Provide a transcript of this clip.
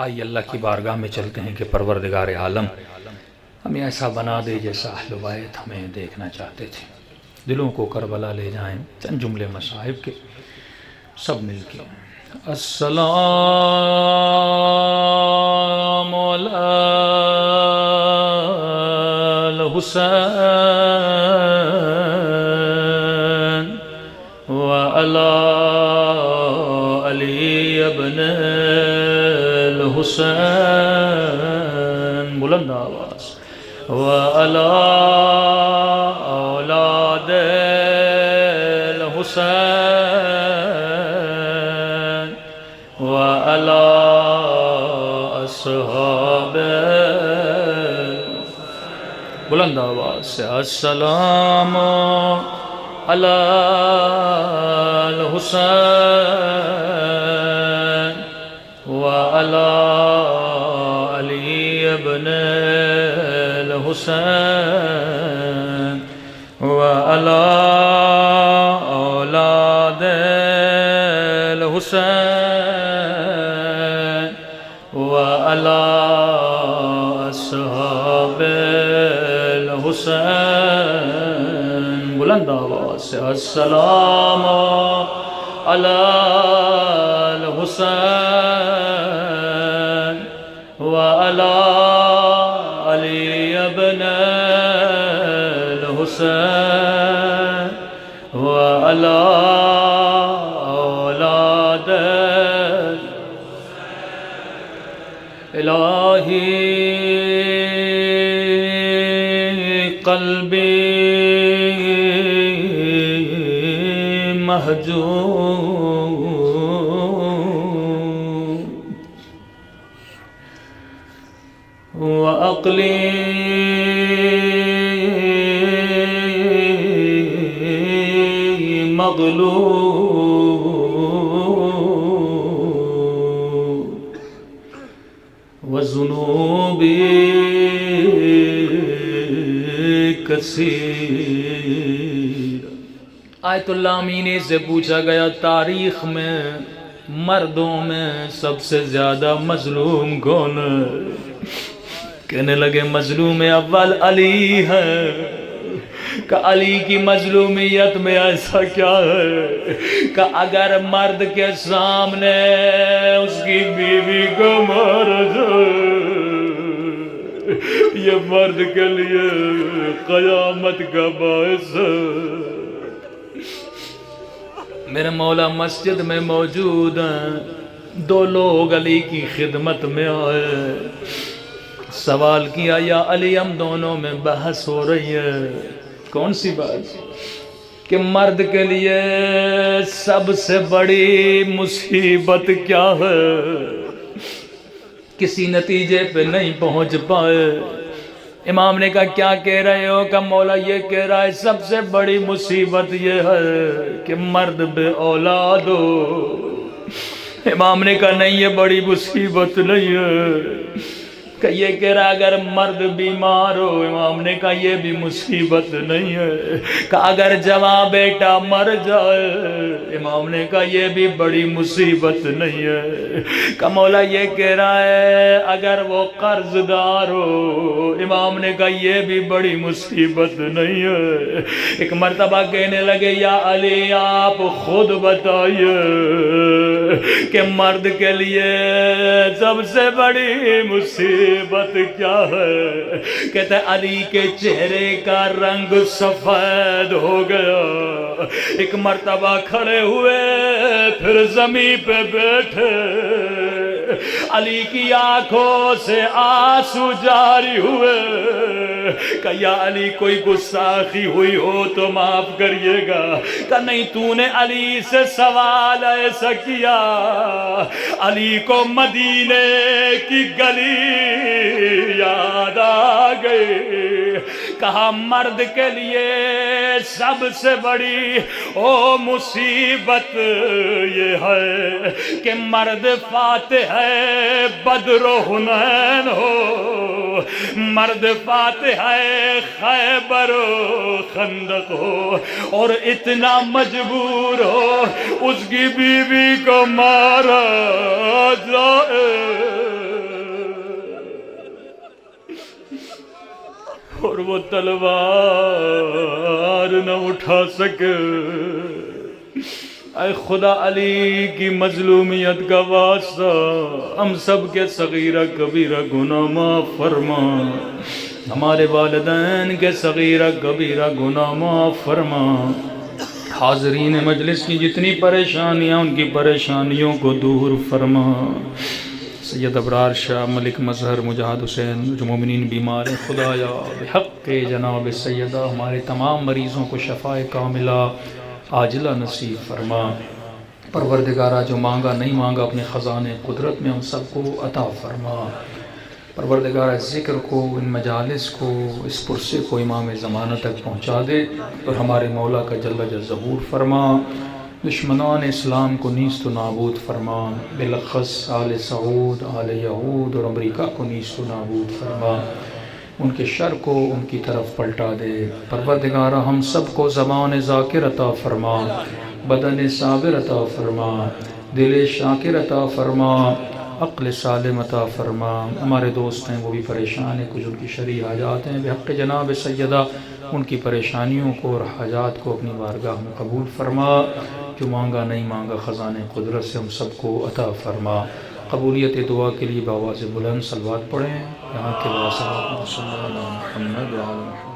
آئیے اللہ کی بارگاہ میں چلتے ہیں کہ پروردگار عالم ہمیں ایسا بنا دے جیسا اہل بیت ہمیں دیکھنا چاہتے تھے. دلوں کو کربلا لے جائیں چند جملے مصائب کے سب مل کے. السلام علی الحسین وعلی علی ابن الحسین بلند آواز وعلی اولاد الحسین وعلی اصحاب بلند آواز سے السلام علی الحسین وعلی علی ابن الحسین وعلی اولاد الحسین وعلی اصحاب الحسین بلند آواز سے السلام علی الحسین وعلی علی ابن الحسین وعلی اولاد الہی قلبی محجوب وعقلی مغلوب وذنوبی کثیر. آیت اللہ امینی سے پوچھا گیا تاریخ میں مردوں میں سب سے زیادہ مظلوم کون ہے؟ کہنے لگے مظلوم اول علی ہے. کہ علی کی مظلومیت میں ایسا کیا ہے کہ اگر مرد کے سامنے اس کی بیوی کو مار جائے یہ مرد کے لیے قیامت کا باعث ہے. میرے مولا مسجد میں موجود ہیں. دو لوگ علی کی خدمت میں آئے. سوال کیا یا علی ہم دونوں میں بحث ہو رہی ہے. کون سی بات؟ کہ مرد کے لیے سب سے بڑی مصیبت کیا ہے؟ کسی نتیجے پہ نہیں پہنچ پائے. امام نے کہا کیا کہہ رہے ہو؟ کہ مولا یہ کہہ رہا ہے سب سے بڑی مصیبت یہ ہے کہ مرد بے اولاد ہو. امام نے کہا نہیں یہ بڑی مصیبت نہیں ہے. کہ یہ کہہ رہا اگر مرد بیمار ہو. امام نے کہا یہ بھی مصیبت نہیں ہے. کہ اگر جوان بیٹا مر جائے. امام نے کہا یہ بھی بڑی مصیبت نہیں ہے. کہ مولا یہ کہہ رہا ہے اگر وہ قرض دار ہو. امام نے کہا یہ بھی بڑی مصیبت نہیں ہے. ایک مرتبہ کہنے لگے یا علی آپ خود بتائیے کہ مرد کے لیے سب سے بڑی مصیبت کیا ہے؟ کہتے علی کے چہرے کا رنگ سفید ہو گیا. ایک مرتبہ کھڑے ہوئے پھر زمین پہ بیٹھے. علی کی آنکھوں سے آنسو جاری ہوئے. کہ یا علی کوئی گستاخی ہوئی ہو تو معاف کریے گا. کہ نہیں تو نے علی سے سوال ایسا کیا. علی کو مدینے کی گلی یاد آ گئی. کہا مرد کے لیے سب سے بڑی مصیبت یہ ہے کہ مرد فاتح ہے بدر و حنین ہو. مرد فاتح ہے خیبر و خندق ہو اور اتنا مجبور ہو اس کی بیوی کو مارا جائے. اور وہ تلوار نہ اٹھا سکے۔ اے خدا علی کی مظلومیت کا واسطہ ہم سب کے صغیرہ کبیرہ گناہ معاف فرما، ہمارے والدین کے صغیرہ کبیرہ گناہ معاف فرما، حاضرین مجلس کی جتنی پریشانیاں ان کی پریشانیوں کو دور فرما۔ سید ابرار شاہ ملک مظہر مجاہد حسین جو مومنین بیمار ہیں، خدایا بحق جناب سیدہ ہمارے تمام مریضوں کو شفاء کاملہ عاجلہ نصیب فرما۔ پروردگارہ جو مانگا نہیں مانگا اپنے خزانے قدرت میں ہم سب کو عطا فرما۔ پروردگارہ ذکر کو، ان مجالس کو، اس پرسے کو امام زمانہ تک پہنچا دے اور ہمارے مولا کا جل ظہور فرما۔ دشمنان اسلام کو نیست و نابود فرما، بلخص آل سعود، آل یہود اور امریکہ کو نیست و نابود فرما، ان کے شر کو ان کی طرف پلٹا دے۔ پروردگارہ ہم سب کو زبان ذاکر عطا فرما، بدن صابر عطا فرما، دل شاکر عطا فرما، عقل سالم عطا فرما۔ ہمارے دوست ہیں وہ بھی پریشان ہیں، کچھ ان کی شرعی حاجات ہیں، بحق جناب سیدہ ان کی پریشانیوں کو اور حاجات کو اپنی بارگاہ میں قبول فرما۔ جو مانگا نہیں مانگا خزانے قدرت سے ہم سب کو عطا فرما۔ قبولیت دعا کے لیے بآواز بلند صلوات پڑھیں۔ یہاں کے واسطہ محمد